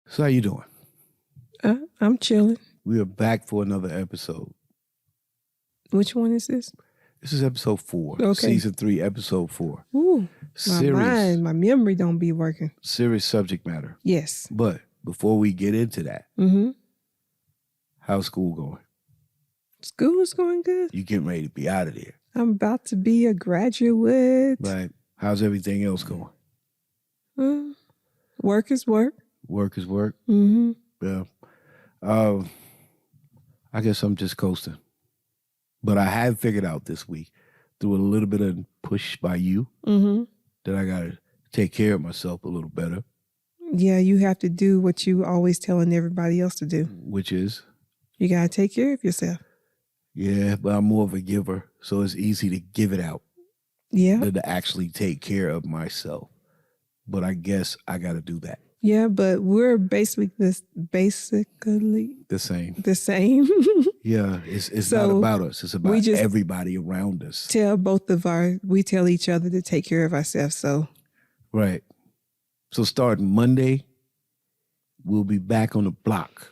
So how you doing? I'm chilling. We are back for another episode. Which one is this? This is episode 4. Okay. Season 3, episode 4. Ooh, Serious, my memory don't be working. serious subject matter. Yes. But before we get into that, how's school going? School is going good. You getting ready to be out of there. I'm about to be a graduate. Right. How's everything else going? Work is work. Work is work. Mm-hmm. Yeah. I guess I'm just coasting. But I have figured out this week, through a little bit of push by you, that I got to take care of myself a little better. Yeah, you have to do what you always telling everybody else to do. Which is? You got to take care of yourself. Yeah, but I'm more of a giver, so it's easy to give it out than to actually take care of myself. But I guess I got to do that. Yeah, but we're basically the same. The same. Yeah, it's So not about us. It's about everybody around us. We tell each other to take care of ourselves. So right. So starting Monday, we'll be back on the block.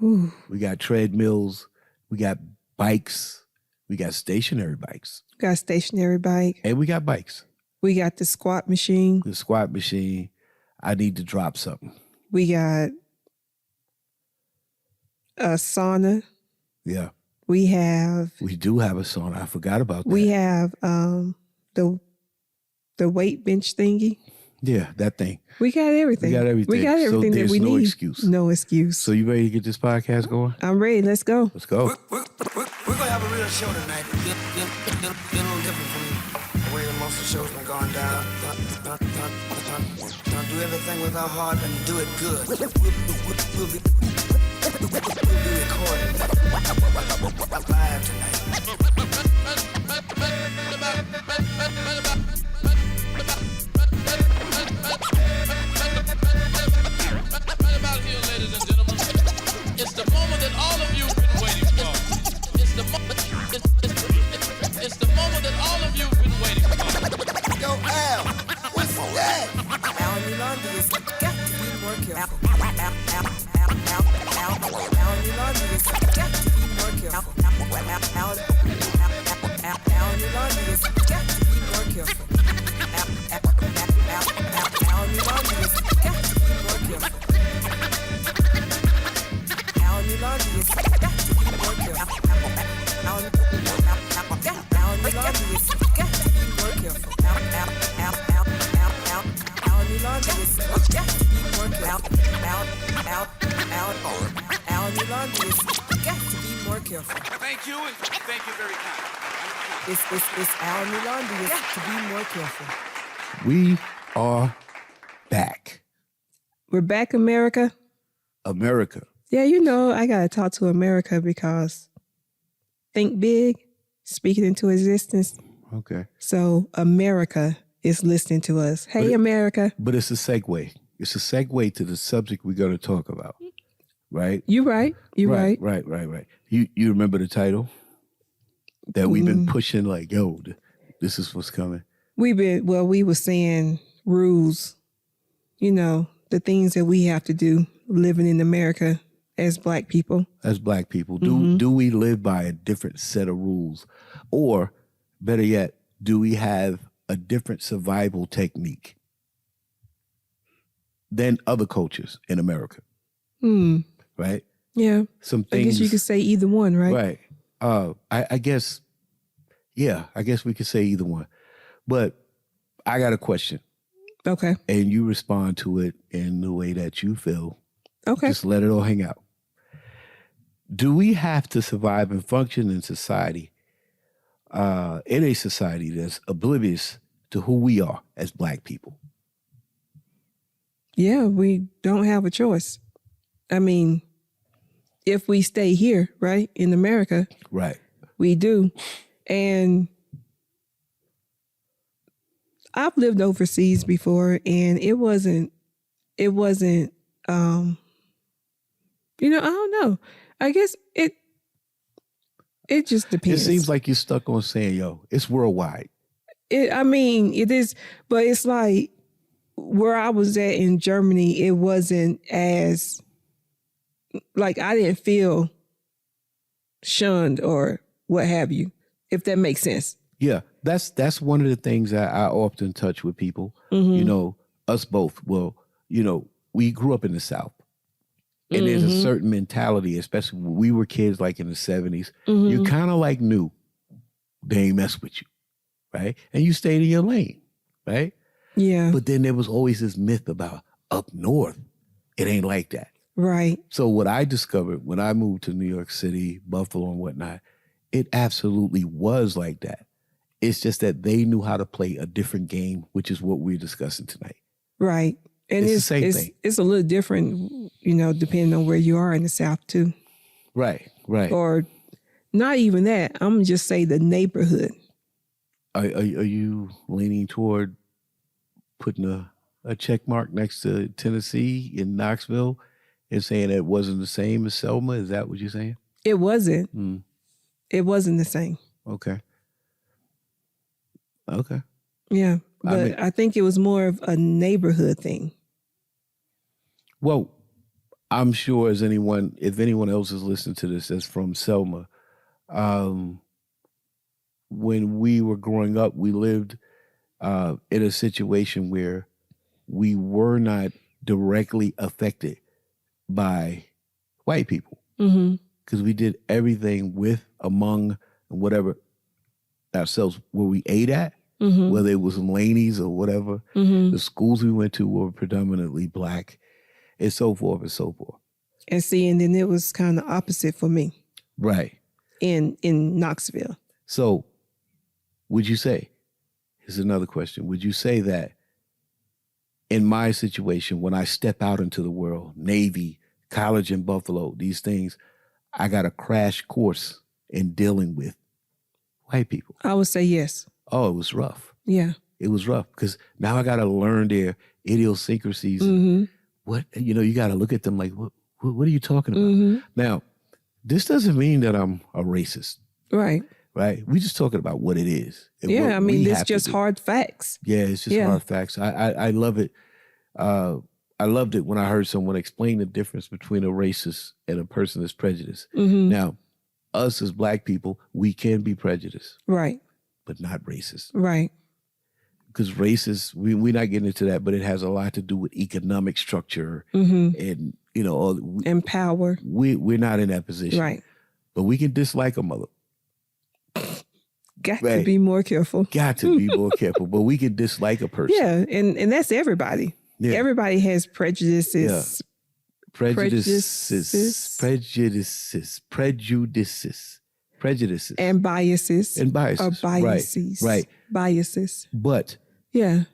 Ooh. We got treadmills. We got bikes. We got stationary bikes. We got a stationary bike. And we got bikes. We got the squat machine. The squat machine. I need to drop something. We got a sauna. Yeah. We do have a sauna. I forgot about that. We have the weight bench thingy. Yeah, that thing. We got everything. We got everything that we there's need. No excuse. No excuse. So you ready to get this podcast going? I'm ready. Let's go. Let's go. We're going to have a real show tonight. Get a little different from the way most of the show's been going down. Don't do everything with our heart and do it good. We'll be recording live tonight. Ladies and gentlemen, it's the moment that all of you've been waiting for. It's the moment that all of you've been waiting for. Yo, Al, what's that? Elondious got to be more careful. Elondious got to be more careful. Elondious got to be more careful. Elondious got to be more careful. Elondious got to be more careful. Elondious got to be more careful. Elondious got to be more careful. Elondious got to be more careful. Thank you, and thank you very much. It's Elondious got to be more careful. We are back. We're back, America. America. Yeah, I got to talk to America because think big, speak it into existence. Okay. So America is listening to us. Hey, America. But it's a segue. It's a segue to the subject we're going to talk about. Right? You right. You right. Right. You remember the title? That we've been pushing like, yo, this is what's coming. We were saying rules, the things that we have to do living in America as Black people. As Black people. Do we live by a different set of rules? Or, better yet, do we have a different survival technique than other cultures in America? Right? Yeah. Some things. I guess you could say either one, right? Right. I guess we could say either one. But I got a question. Okay. And you respond to it in the way that you feel. Okay. Just let it all hang out. Do we have to survive and function in society, in a society that's oblivious to who we are as Black people? Yeah, we don't have a choice. I mean, if we stay here, right, in America, right, we do. And I've lived overseas before, and it wasn't, I don't know. I guess it just depends. It seems like you're stuck on saying, yo, it's worldwide. It is, but it's like, where I was at in Germany, it wasn't as, like, I didn't feel shunned or what have you, if that makes sense. Yeah, that's one of the things I often touch with people. You know, us both. Well, you know, we grew up in the South, and there's a certain mentality, especially when we were kids, like in the 70s. You kind of like knew they ain't mess with you, right? And you stayed in your lane, right? Yeah. But then there was always this myth about up north, it ain't like that. Right. So what I discovered when I moved to New York City, Buffalo and whatnot, it absolutely was like that. It's just that they knew how to play a different game, which is what we're discussing tonight. Right. And It's the same thing. It's a little different, you know, depending on where you are in the South too. Right, right. Or not even that. I'm gonna just say the neighborhood. Are you leaning toward putting a check mark next to Tennessee in Knoxville and saying it wasn't the same as Selma? Is that what you're saying? It wasn't. It wasn't the same. Okay. Okay. Yeah. I But mean- I think it was more of a neighborhood thing. Well, I'm sure if anyone else is listening to this that's from Selma, when we were growing up, we lived in a situation where we were not directly affected by white people because we did everything with, among, and whatever ourselves, where we ate at, whether it was in Laney's or whatever. The schools we went to were predominantly Black, and so forth and so forth. And see, and then it was kind of opposite for me Right. in Knoxville. So, would you say, here's another question, would you say that in my situation, when I step out into the world, Navy, college in Buffalo, these things, I got a crash course in dealing with white people? I would say yes. Oh, it was rough. Yeah. It was rough because now I got to learn their idiosyncrasies. What, you know, you got to look at them like, what are you talking about? Now, this doesn't mean that I'm a racist, Right. right? We just talking about what it is. and Yeah. what I mean, we it's have to just do. hard facts. Yeah, it's just Yeah. hard facts. I love it. I loved it when I heard someone explain the difference between a racist and a person that's prejudiced. Now, us as Black people, we can be prejudiced, Right. but not racist. Right. Because racist, we're not getting into that, but it has a lot to do with economic structure and, you know, And power. we're not in that position. Right. But we can dislike a mother. Got to Right. be more careful. Got to be more careful, but we can dislike a person. Yeah. And that's everybody. Yeah. Everybody has prejudices. Prejudices. And biases. And biases. Or biases. Right. Biases. But Yeah.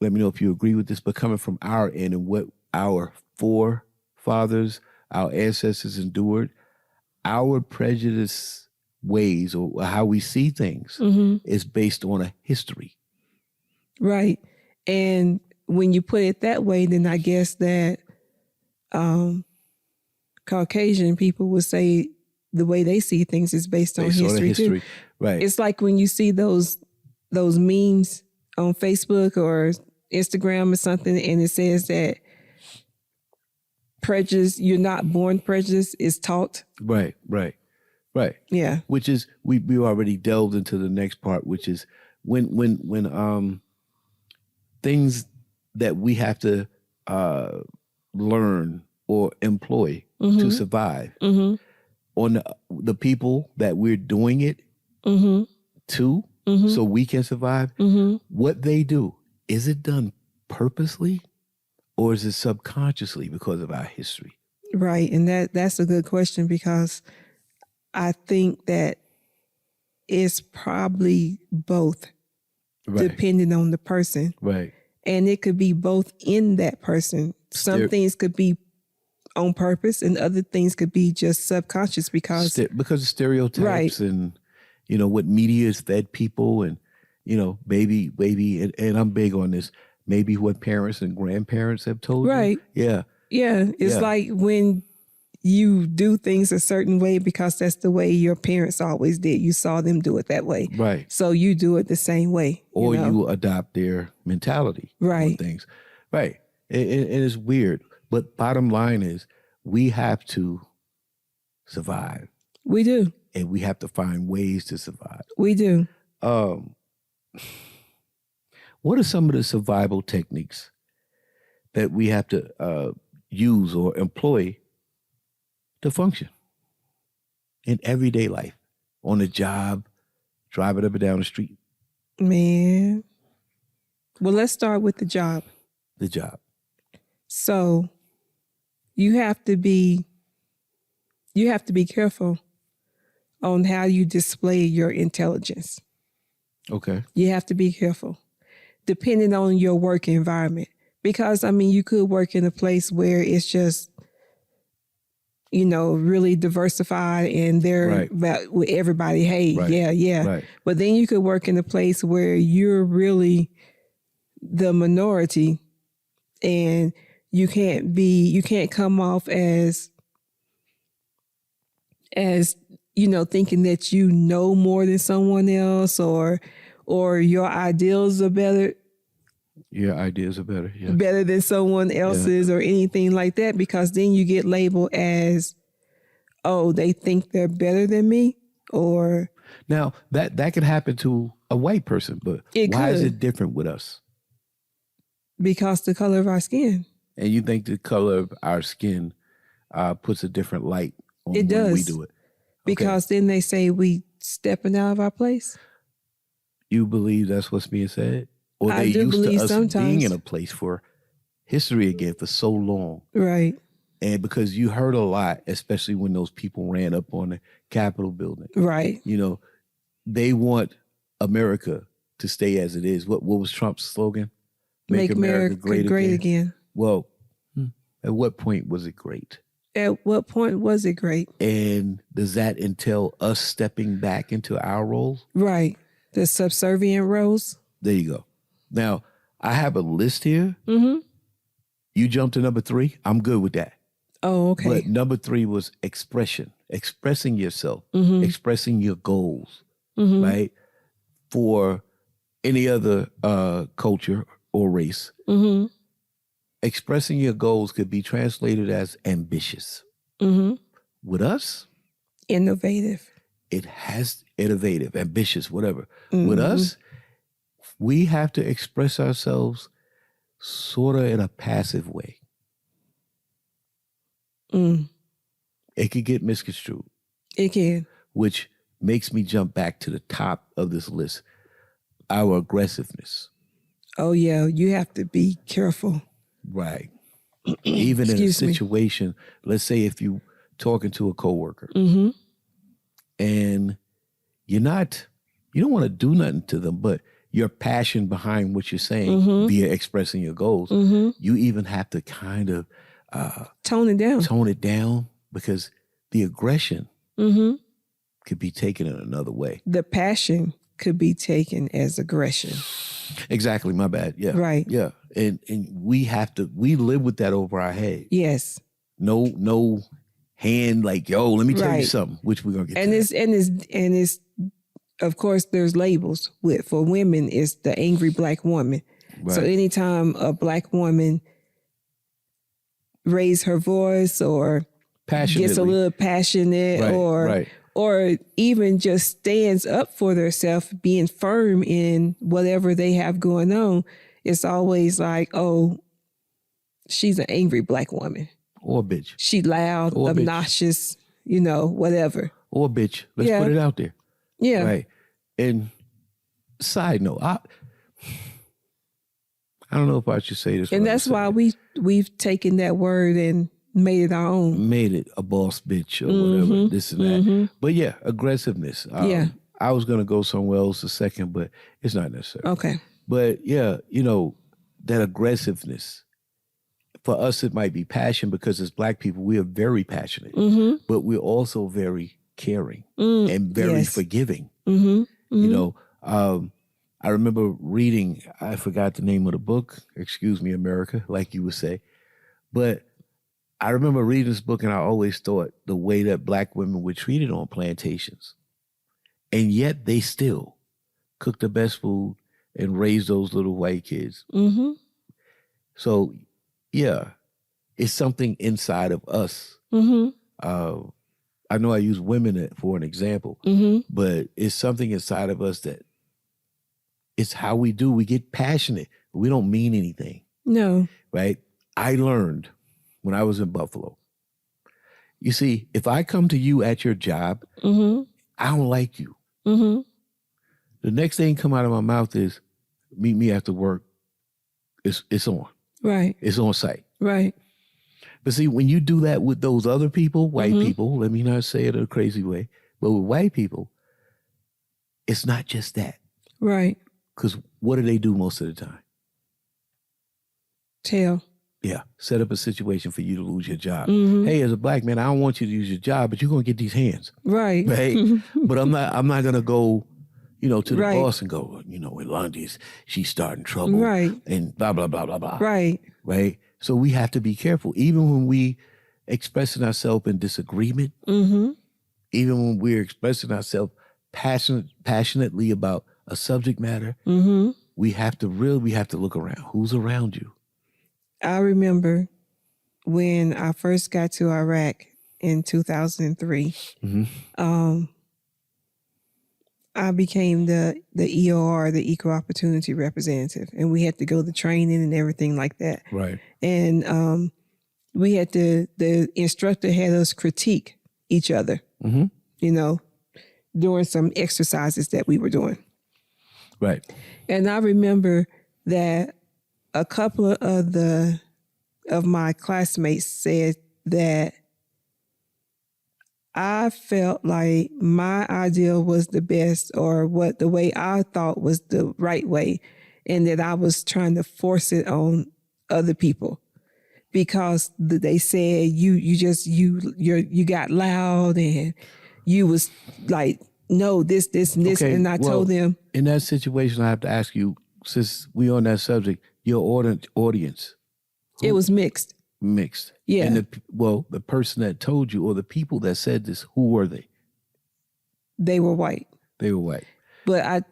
let me know if you agree with this, but coming from our end and what our forefathers, our ancestors endured, our prejudice ways or how we see things is based on a history. Right. And when you put it that way, then I guess that Caucasian people would say the way they see things is based on Based on a history, history. too. Right. It's like when you see those memes on Facebook or Instagram or something, and it says that prejudice, you're not born prejudiced, is taught. Right. Yeah. Which is we already delved into the next part, which is when things that we have to learn or employ to survive on the people that we're doing it to, so we can survive. What they do, is it done purposely or is it subconsciously because of our history? Right. And that's a good question, because I think that it's probably both, depending on the person. Right. And it could be both in that person. Some things could be on purpose and other things could be just subconscious because of stereotypes Right. and, you know, what media has fed people and, you know, maybe, and I'm big on this, maybe what parents and grandparents have told Right. you. Yeah. Yeah, it's Yeah. like when you do things a certain way because that's the way your parents always did. You saw them do it that way. Right. So you do it the same way. Or you know? you adopt their mentality on Right. things. Right. It is weird. But bottom line is we have to survive. We do. And we have to find ways to survive. We do. What are some of the survival techniques that we have to use or employ to function in everyday life, on the job, driving up and down the street? Man. Well, let's start with the job. The job. So you have to be careful on how you display your intelligence. Okay. You have to be careful, depending on your work environment. Because, I mean, you could work in a place where it's just, you know, really diversified and they're about with everybody, hey, yeah. Right. But then you could work in a place where you're really the minority and you can't come off as, you know, thinking that you know more than someone else or your ideals are better. Your ideas are better. Yeah. Better than someone else's or anything like that, because then you get labeled as, oh, they think they're better than me, or now that could happen to a white person, but why is it different with us? Because the color of our skin. And you think the color of our skin puts a different light on It when does. we do it? Because then they say we stepping out of our place. You believe that's what's being said? Or I they do used to believe us sometimes. being in a place for history again for so long. Right. And because you heard a lot, especially when those people ran up on the Capitol building. Right. You know, they want America to stay as it is. What was Trump's slogan? Make America great again. Well, at what point was it great? At what point was it great? And does that entail us stepping back into our roles? Right. The subservient roles. There you go. Now, I have a list here. Mm-hmm. You jumped to number 3. I'm good with that. Oh, okay. But number 3 was expression, expressing yourself, Mm-hmm. expressing your goals, Mm-hmm. right? For any other culture or race, Mm-hmm. expressing your goals could be translated as ambitious. Mm-hmm. With us, Innovative. it has innovative, ambitious, whatever. Mm-hmm. With us, we have to express ourselves sort of in a passive way. It could get misconstrued. It can. Which makes me jump back to the top of this list, our aggressiveness. Oh, yeah. You have to be careful. Right. Even in a Excuse me. situation, let's say if you talking to a coworker Mm-hmm. and you don't want to do nothing to them, but your passion behind what you're saying Mm-hmm. via expressing your goals, Mm-hmm. you even have to kind of Tone it down. tone it down because the aggression Mm-hmm. could be taken in another way. The passion could be taken as aggression. Exactly. My bad. Yeah. Right. Yeah. And we live with that over our head. Yes. No hand like, yo, let me tell you Right. something, which we're gonna get And to. it's of course there's labels for women it's the angry black woman. Right. So anytime a black woman raise her voice or Passionately. gets a little passionate Right. or even just stands up for themselves, being firm in whatever they have going on, it's always like, oh, she's an angry black woman. Or a bitch. She loud, Or a bitch. obnoxious, whatever. Or a bitch. Let's Yeah. put it out there. Yeah. Right. And side note, I don't know if I should say this. And what I'm that's why saying. we've taken that word and made it our own. Made it a boss bitch or whatever, this and that. But yeah, aggressiveness. Yeah. I was going to go somewhere else a second, but it's not necessary. Okay. But yeah, that aggressiveness, for us, it might be passion because as black people, we are very passionate, but we're also very caring and very yes. forgiving. Mm-hmm. I remember reading, I forgot the name of the book, excuse me, America, like you would say, but I remember reading this book, and I always thought the way that black women were treated on plantations, and yet they still cook the best food and raise those little white kids. Mm-hmm. So, yeah, it's something inside of us. Mm-hmm. I know I use women for an example, Mm-hmm. but it's something inside of us that it's how we do. We get passionate, but we don't mean anything, No. right? I learned when I was in Buffalo. You see, if I come to you at your job, Mm-hmm. I don't like you. Mm-hmm. The next thing come out of my mouth is, meet me after work. It's on. Right. It's on site. Right. But see, when you do that with those other people, white Mm-hmm. people, let me not say it in a crazy way, but with white people, it's not just that. Right. Because what do they do most of the time? Tell. Yeah, set up a situation for you to lose your job. Mhm. Hey, as a black man, I don't want you to use your job, but you're gonna get these hands, Right. right? But I'm not gonna go, to the Right. boss and go, Elondious, she's starting trouble, Right. and blah blah blah blah blah, Right. right? So we have to be careful, even when we expressing ourselves in disagreement, Mm-hmm. even when we're expressing ourselves passionately about a subject matter. Mm-hmm. We have to look around. Who's around you? I remember when I first got to Iraq in 2003, Mhm. I became the EOR, the Equal Opportunity Representative, and we had to go to training and everything like that. Right. And we had the instructor had us critique each other, Mm-hmm. During some exercises that we were doing. Right. And I remember that a couple of my classmates said that I felt like my idea was the best, or the way I thought was the right way, and that I was trying to force it on other people because they said you got loud and you was like, no, this and this, Okay, and I well, told them in that situation, I have to ask you, since we on that subject, your audience it was mixed. mixed. Yeah. And the person that told you, or the people that said this, who were they? They were white, They were white. but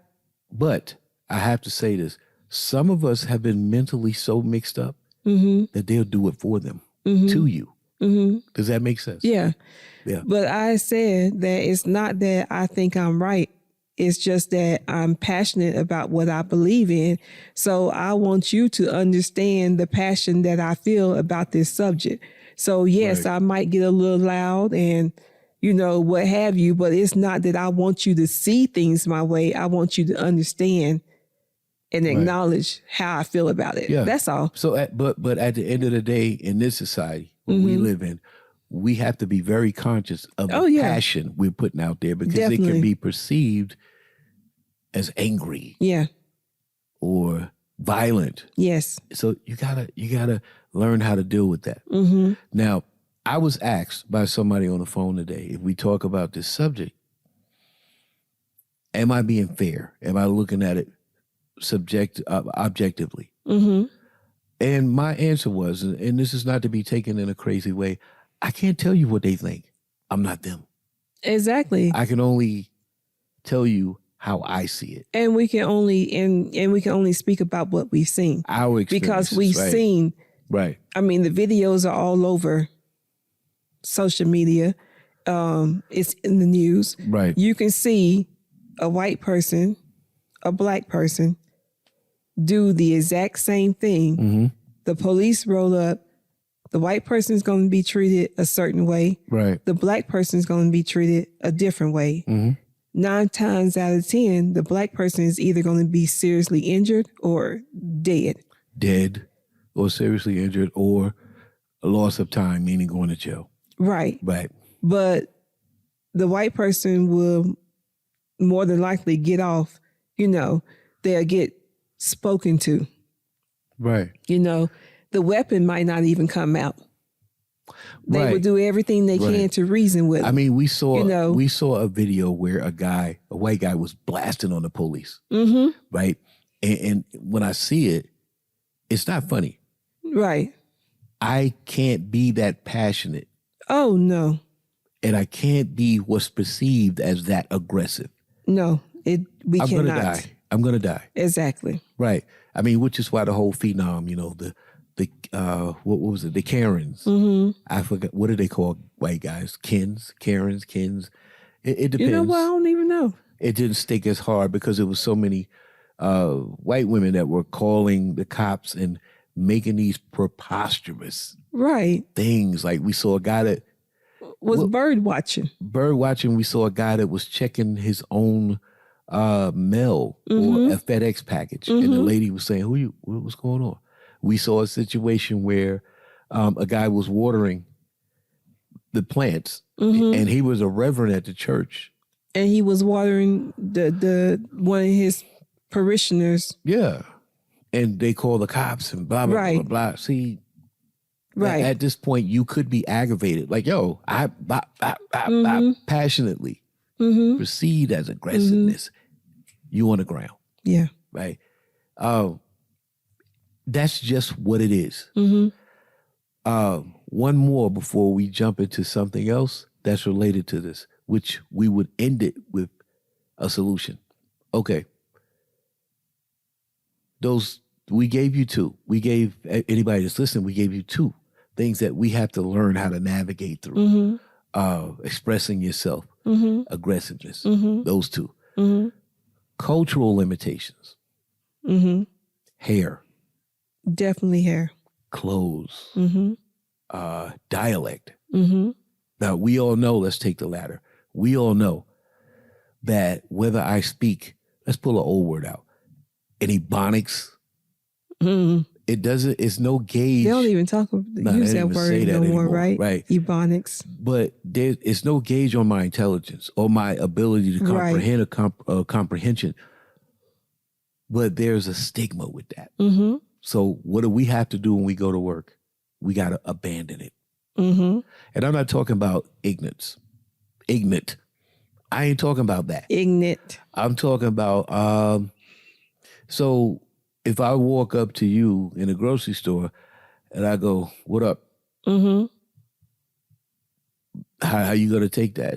But I have to say this: some of us have been mentally so mixed up that they'll do it for them to you. Does that make sense? yeah. Yeah. But I said that it's not that I think I'm right. It's just that I'm passionate about what I believe in. So I want you to understand the passion that I feel about this subject. So yes, Right. I might get a little loud and, what have you, but it's not that I want you to see things my way. I want you to understand and acknowledge how I feel about it. Yeah. That's all. So, but at the end of the day, in this society where we live in, we have to be very conscious of the passion we're putting out there, because it Definitely. can be perceived as angry Yeah. or violent. Yes. So you gotta learn how to deal with that. Now, I was asked by somebody on the phone today, if we talk about this subject, am I being fair? Am I looking at it objectively? And my answer was, and this is not to be taken in a crazy way, I can't tell you what they think. I'm not them. Exactly. I can only tell you how I see it. And we can only speak about what we've seen. Our experience. Because we've seen, Right. I mean, the videos are all over social media. It's in the news. Right. You can see a white person, a black person do the exact same thing. The police roll up. The white person is going to be treated a certain way. Right. The black person is going to be treated a different way. 9 times out of 10, the black person is either going to be seriously injured or dead. Dead or seriously injured or a loss of time, meaning going to jail. Right. Right. But the white person will more than likely get off, they'll get spoken to. Right. The weapon might not even come out. They Right. will do everything they Right. can to reason with it. I mean, we saw know. we saw a video where a white guy was blasting on the police. Right. And when I see it, it's not funny. Right. I can't be that passionate, Oh no. and I can't be what's perceived as that aggressive. No. We I'm cannot. gonna die. I'm gonna die. Exactly. Right. I mean, which is why the whole phenom, what was it? The Karens. Mm-hmm. I forgot, what do they call white guys? Karens. It depends. You know what? I don't even know. It didn't stick as hard because there was so many white women that were calling the cops and making these preposterous Right. things. Like we saw a guy that Was bird watching. we saw a guy that was checking his own mail or a FedEx package, and the lady was saying, what's going on? We saw a situation where a guy was watering the plants, and he was a reverend at the church. And he was watering the one of his parishioners. Yeah. And they call the cops and blah, blah, Right. blah, blah. See, Right. at this point, you could be aggravated. Like, yo, I passionately proceed as aggressiveness. You on the ground, Yeah. right? That's just what it is. One more before we jump into something else that's related to this, which we would end it with a solution. Okay. We gave you two. We gave anybody that's listening, we gave you two things that we have to learn how to navigate through. Expressing yourself, aggressiveness, those two. Cultural limitations, hair, Definitely hair. clothes, dialect. Now, we all know, let's take the latter. We all know that whether I speak, let's pull an old word out, an ebonics, it's no gauge. They don't even use they that don't even say word that no more, anymore, right? right. Ebonics. But it's no gauge on my intelligence or my ability to comprehend a comprehension. But there's a stigma with that. So what do we have to do when we go to work? We got to abandon it. And I'm not talking about ignorant. I ain't talking about that. Ignorant. I'm talking about, so if I walk up to you in a grocery store and I go, what up? How you going to take that?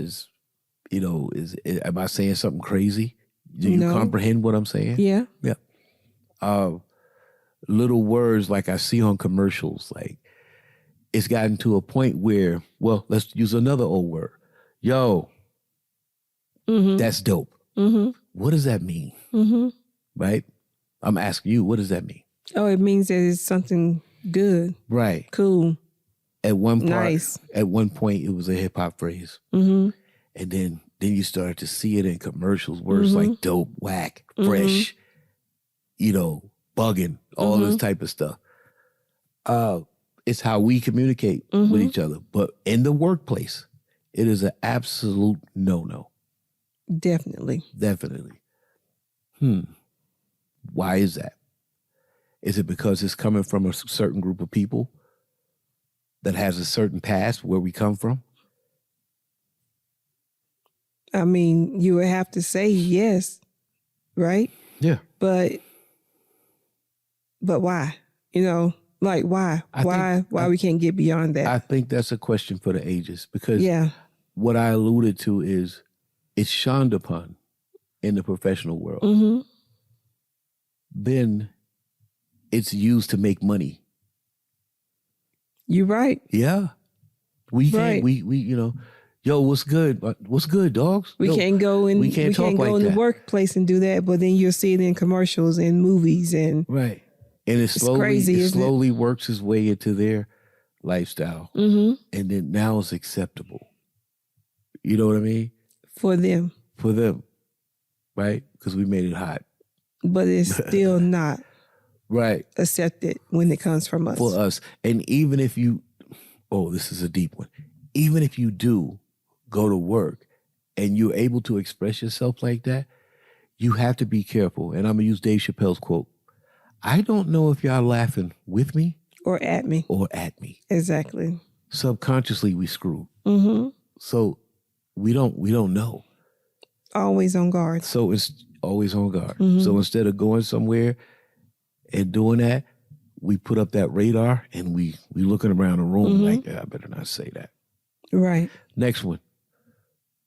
Am I saying something crazy? Do you No. comprehend what I'm saying? Yeah. Yeah. Little words like I see on commercials, like it's gotten to a point where, well, let's use another old word. Yo, that's dope. What does that mean? Right? I'm asking you, what does that mean? Oh, it means that it's something good, Right. cool, At one nice. At one point, it was a hip hop phrase. And then you started to see it in commercials, words like dope, whack, fresh, bugging, all this type of stuff. It's how we communicate with each other. But in the workplace, it is an absolute no-no. Definitely. Definitely. Why is that? Is it because it's coming from a certain group of people that has a certain past where we come from? I mean, you would have to say yes, right? Yeah. But why? Like why? Why we can't get beyond that? I think that's a question for the ages because Yeah. what I alluded to is it's shunned upon in the professional world. Then it's used to make money. You're right. Yeah. We Right. can't, yo, what's good? What's good, dogs? We Yo, can't go in. we can't talk go like in that. the workplace and do that. But then you'll see it in commercials and movies and Right. And it crazy, isn't it? slowly works its way into their lifestyle. And then now it's acceptable. You know what I mean? for them, For them. Right? Because we made it hot. but it's still not Right. accepted when it comes from us. For us. And even if this is a deep one. Even if you do go to work and you're able to express yourself like that, you have to be careful. And I'm going to use Dave Chappelle's quote. I don't know if y'all laughing with me Or at me. or at me. Exactly. Subconsciously, we screwed. Mm-hmm. So we don't know. Always on guard. So it's always on guard. So instead of going somewhere and doing that, we put up that radar and we looking around the room like, I better not say that. Right. Next one,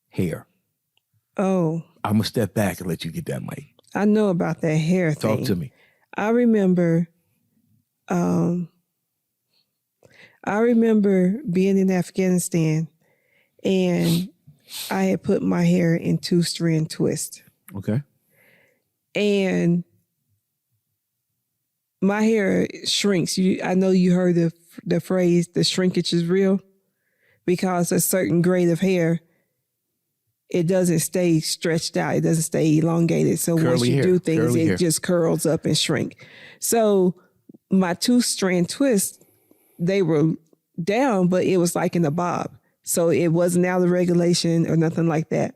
hair. Oh, I'm going to step back and let you get that mic. I know about that hair thing. Talk to me. I remember being in Afghanistan, and I had put my hair in 2-strand twist. Okay. And my hair shrinks. I know you heard the phrase, the shrinkage is real, because a certain grade of hair, it doesn't stay stretched out. It doesn't stay elongated. So Curly once you hair. do things, Curly it hair. just curls up and shrink. So my 2-strand twist, they were down, but it was like in a bob. So it wasn't out of regulation or nothing like that.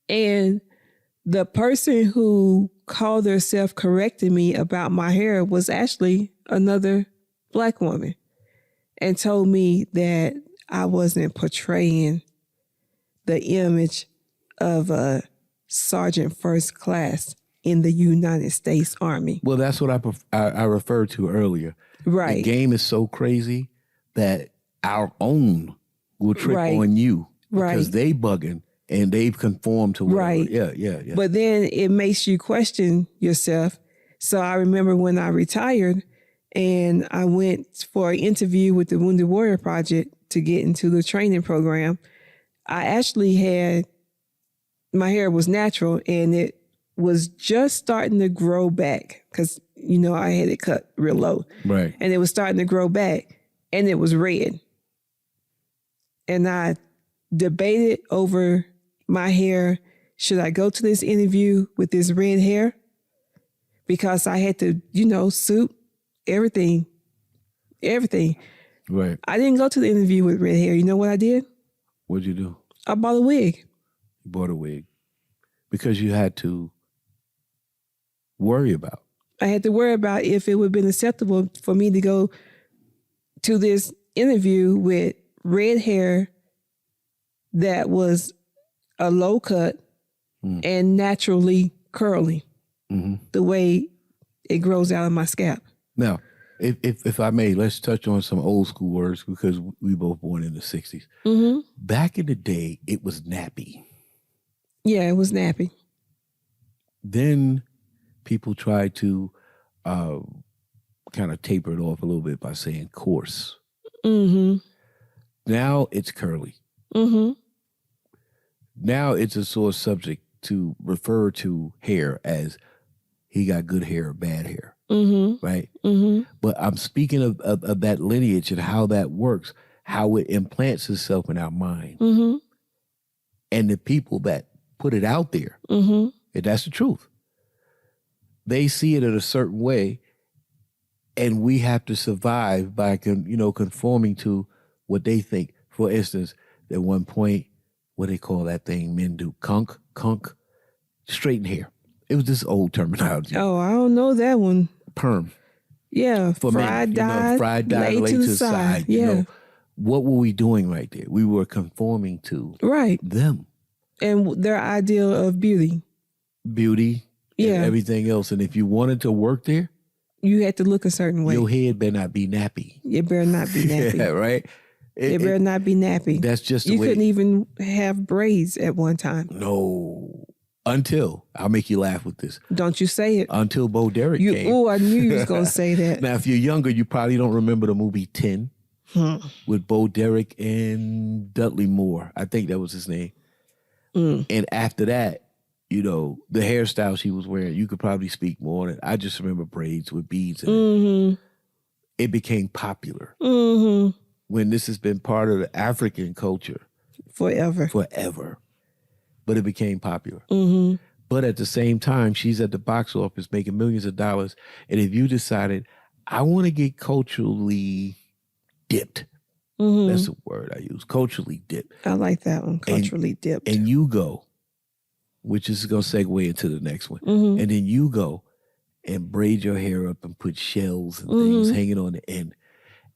And the person who called herself correcting me about my hair was actually another Black woman, and told me that I wasn't portraying the image of a sergeant first class in the United States Army. Well, that's what I referred to earlier. Right. The game is so crazy that our own will trip Right. on you because Right. they bugging and they've conformed to whatever. Right. Yeah. But then it makes you question yourself. So I remember when I retired and I went for an interview with the Wounded Warrior Project to get into the training program, I actually had, my hair was natural and it was just starting to grow back because, you know, I had it cut real low. Right. And it was starting to grow back and it was red. And I debated over my hair. Should I go to this interview with this red hair? Because I had to, you know, suit everything. Right. I didn't go to the interview with red hair. You know what I did? What'd you do? I bought a wig. You bought a wig because you had to worry about. I had to worry about if it would have been acceptable for me to go to this interview with red hair that was a low cut and naturally curly, the way it grows out of my scalp. Now, if I may, let's touch on some old school words because we both born in the 60s. Mm-hmm. Back in the day, it was nappy. Yeah, it was nappy. Then people tried to kind of taper it off a little bit by saying coarse. Mm-hmm. Now it's curly. Mm-hmm. Now it's a sore subject to refer to hair as he got good hair or bad hair. Mm-hmm. Right? Mm-hmm. But I'm speaking of that lineage and how that works, how it implants itself in our mind. Mm-hmm. And the people that put it out there, Mm-hmm. and that's the truth, they see it in a certain way, and we have to survive by conforming to what they think. For instance, at one point, what they call that thing men do, conk, straighten hair. It was this old terminology. Oh, I don't know that one. Perm. Yeah, For fried men, dye, fried dye laid laid to the side. You Yeah, know, what were we doing right there? We were conforming to right. them. And their ideal of beauty. Beauty, Yeah. and everything else. And if you wanted to work there, You had to look a certain way. your head better not be nappy. It better not be nappy. Yeah, right? It better not be nappy. That's just the You way. couldn't even have braids at one time. No. Until, I'll make you laugh with this. Don't you say it. Until Bo Derek came. Oh, I knew you was going to say that. Now, if you're younger, you probably don't remember the movie 10 with Bo Derek and Dudley Moore. I think that was his name. And after that, you know, the hairstyle she was wearing, you could probably speak more on it. I just remember braids with beads in it. Mm-hmm. It became popular Mm-hmm. when this has been part of the African culture Forever. forever. But it became popular. Mm-hmm. But at the same time, she's at the box office making millions of dollars. And if you decided, I want to get culturally dipped, Mm-hmm. that's the word I use, culturally dipped. I like that one. Culturally dipped. And you go, which is going to segue into the next one. Mm-hmm. And then you go and braid your hair up and put shells and things hanging on the end.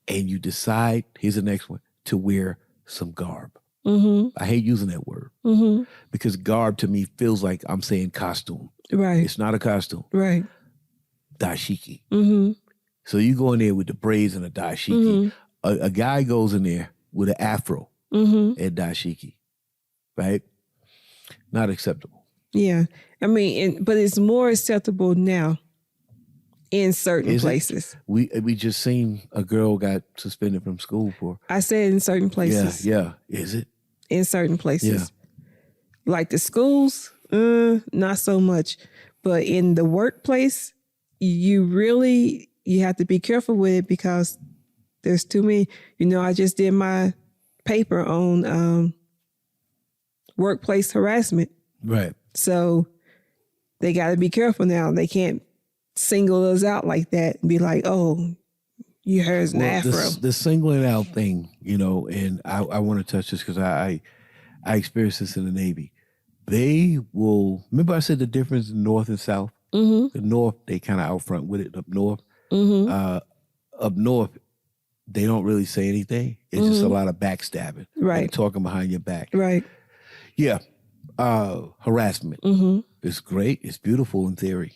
And you decide, here's the next one, to wear some garb. Mm-hmm. I hate using that word Mm-hmm. because garb to me feels like I'm saying costume. Right. It's not a costume. Right. dashiki. Mm-hmm. So you go in there with the braids and a dashiki. A guy goes in there with an afro and dashiki, right? Not acceptable. Yeah. I mean, but it's more acceptable now in certain Is it? places. We just seen a girl got suspended from school for. I said in certain places. Yeah. Is it? In certain places. Like the schools, not so much. But in the workplace, you have to be careful with it because there's too many. I just did my paper on workplace harassment. Right. So they got to be careful now. They can't single us out like that and be like, oh, you heard an afro. The singling out thing, and I want to touch this because I experienced this in the Navy. They will, remember I said the difference in North and South? The North, they kind of out front with it. Up North, up North, they don't really say anything. It's just a lot of backstabbing. Right. And talking behind your back. Right. Yeah. Harassment. It's great. It's beautiful in theory.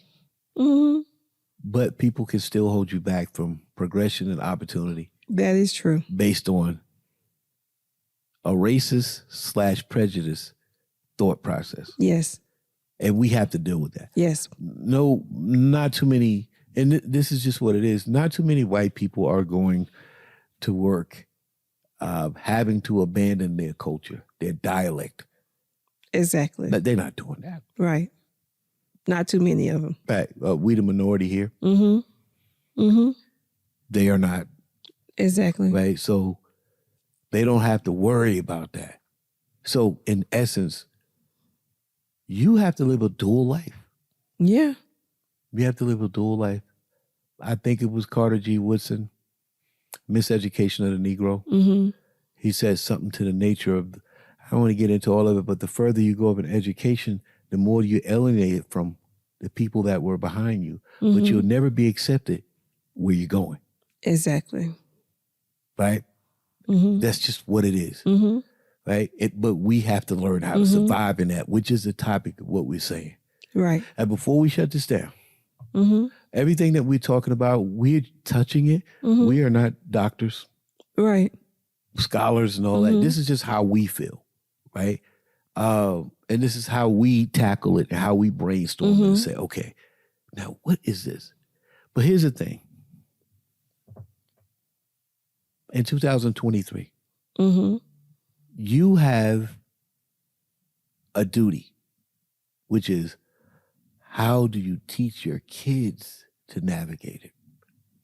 But people can still hold you back from progression and opportunity. That is true. Based on a racist / prejudice thought process. Yes. And we have to deal with that. Yes. No, not too many, and this is just what it is. Not too many white people are going to work having to abandon their culture, their dialect. Exactly. But they're not doing that. Right. Not too many of them. Right. We the minority here. They are not. Exactly. Right. So they don't have to worry about that. So in essence, you have to live a dual life. Yeah. You have to live a dual life. I think it was Carter G. Woodson, Miseducation of the Negro. He said something to the nature of, I don't want to get into all of it, but the further you go up in education, the more you alienate from the people that were behind you. But you'll never be accepted where you're going. Exactly. Right? That's just what it is. Right? But we have to learn how to survive in that, which is the topic of what we're saying. Right. And before we shut this down, everything that we're talking about, we're touching it. We are not doctors, right, scholars and all that. This is just how we feel, right? And this is how we tackle it and how we brainstorm and say, okay, now what is this? But here's the thing. In 2023, you have a duty, which is, how do you teach your kids to navigate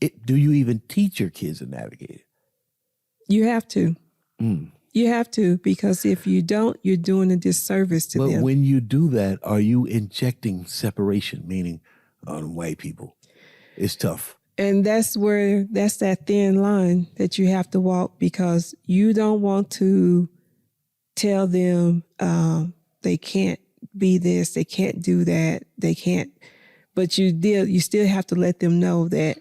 it? Do you even teach your kids to navigate it? You have to. You have to, because if you don't, you're doing a disservice to them. But when you do that, are you injecting separation, meaning on white people? It's tough. And that's that thin line that you have to walk, because you don't want to tell them they can't be this, they can't do that, they can't. But you still have to let them know that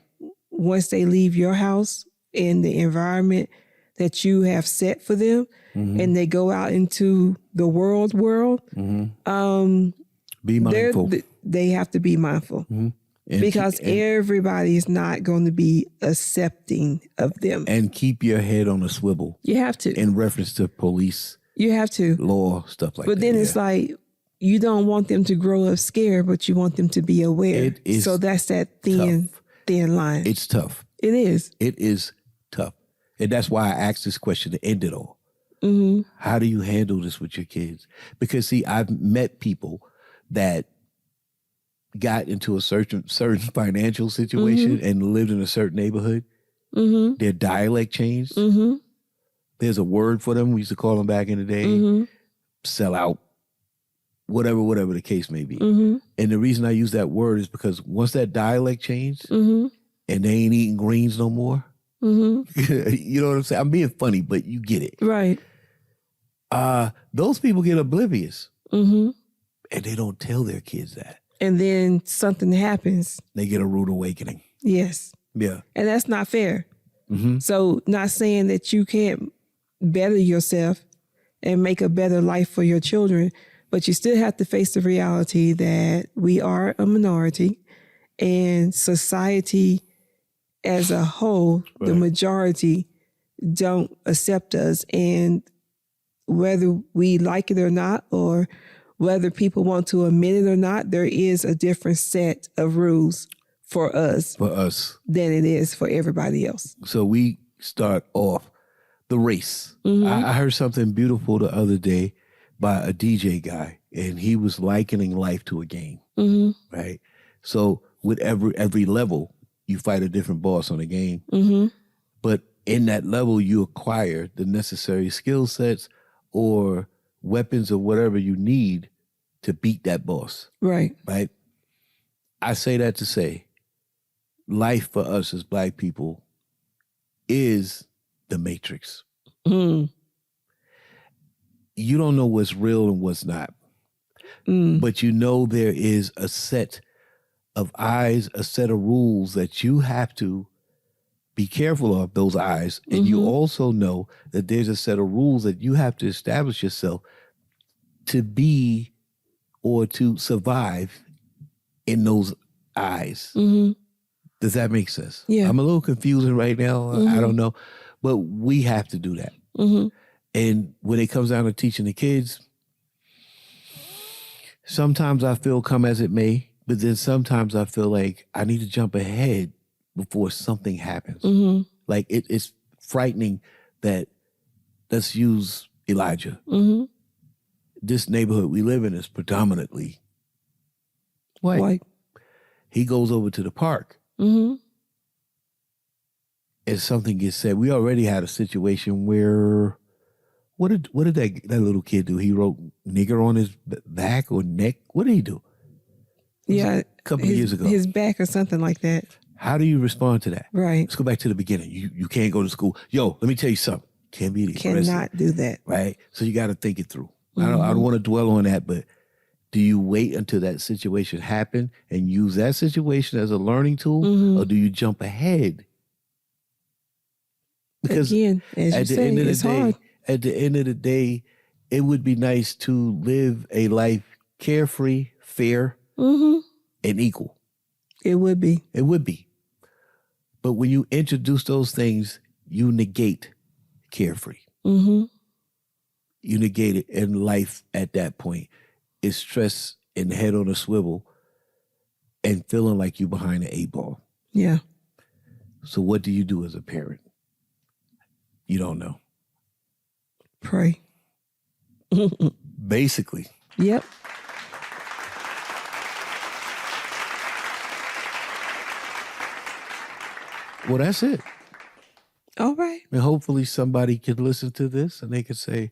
once they leave your house in the environment that you have set for them, and they go out into the world, be mindful. They have to be mindful. Because everybody is not going to be accepting of them. And keep your head on a swivel. You have to. In reference to police. You have to. Law, stuff like that. But then it's like, you don't want them to grow up scared, but you want them to be aware. It is so that's that thin line. It's tough. It is. It is tough. And that's why I asked this question to end it all. How do you handle this with your kids? Because see, I've met people that got into a certain financial situation and lived in a certain neighborhood. Their dialect changed. There's a word for them. We used to call them back in the day. Sell out. Whatever the case may be. And the reason I use that word is because once that dialect changed and they ain't eating greens no more, you know what I'm saying? I'm being funny, but you get it. Right. Those people get oblivious and they don't tell their kids that. And then something happens. They get a rude awakening. Yes. Yeah. And that's not fair. So not saying that you can't better yourself and make a better life for your children, but you still have to face the reality that we are a minority and society as a whole, the majority don't accept us. And whether we like it or not, or whether people want to admit it or not, there is a different set of rules for us than it is for everybody else. So we start off the race. I heard something beautiful the other day by a DJ guy, and he was likening life to a game, right? So with every level, you fight a different boss on a game. But in that level, you acquire the necessary skill sets or weapons or whatever you need to beat that boss. Right. Right? I say that to say life for us as Black people is the Matrix. You don't know what's real and what's not. But you know there is a set of eyes, a set of rules that you have to be careful of, those eyes. And you also know that there's a set of rules that you have to establish yourself to be or to survive in those eyes. Does that make sense? Yeah. I'm a little confusing right now. I don't know. But we have to do that. And when it comes down to teaching the kids, sometimes I feel come as it may, but then sometimes I feel like I need to jump ahead before something happens. Like it's frightening that, let's use Elijah. This neighborhood we live in is predominantly white. He goes over to the park. And something gets said. We already had a situation where, what did that little kid do? He wrote nigger on his back or neck. What did he do? Yeah. A couple of years ago. His back or something like that. How do you respond to that? Right. Let's go back to the beginning. You can't go to school. Yo, let me tell you something. Can't be the Cannot do that. Right? So you got to think it through. I don't want to dwell on that, but do you wait until that situation happen and use that situation as a learning tool, or do you jump ahead? Because again, as you say, it's hard. At the end of the day, it would be nice to live a life carefree, fair, and equal. It would be. It would be. But when you introduce those things, you negate carefree. You negate it, and life at that point is stress and head on a swivel and feeling like you behind the 8-ball. Yeah. So what do you do as a parent? You don't know. Pray. Basically. Yep. Well, that's it. All right. And hopefully somebody could listen to this and they could say,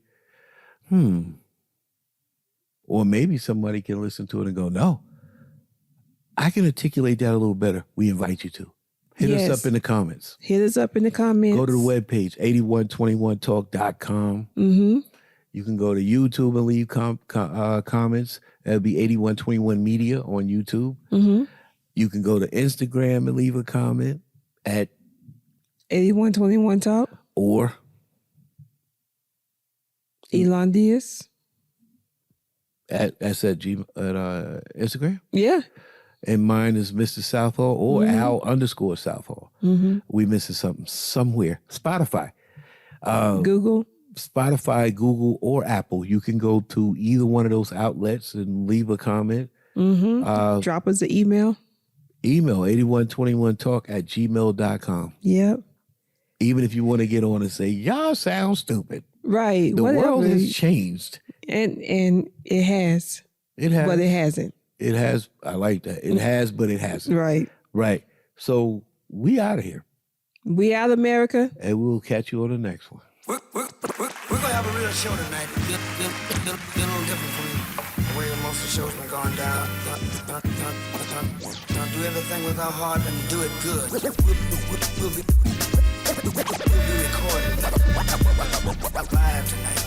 or maybe somebody can listen to it and go, no, I can articulate that a little better. We invite you to. Hit us up in the comments. Hit us up in the comments. Go to the webpage, 8121talk.com. You can go to YouTube and leave comments. That would be 8121 Media on YouTube. You can go to Instagram and leave a comment at 8121 Talk. Or Elondious. That's at Instagram. Yeah. And mine is Mr. Southall or Al_Southall. We missing something somewhere. Spotify. Google. Spotify, Google, or Apple. You can go to either one of those outlets and leave a comment. Drop us an email. Email 8121talk@gmail.com. Yep. Even if you want to get on and say, y'all sound stupid. Right. The world has changed. And it has. It has. But it hasn't. It has. I like that. It has, but it hasn't. Right. Right. So we out of here. We out, America. And we'll catch you on the next one. We're going to have a real show tonight. A little different from the way most of the show's been going down. Do everything with our heart and do it good. We'll be recording live tonight.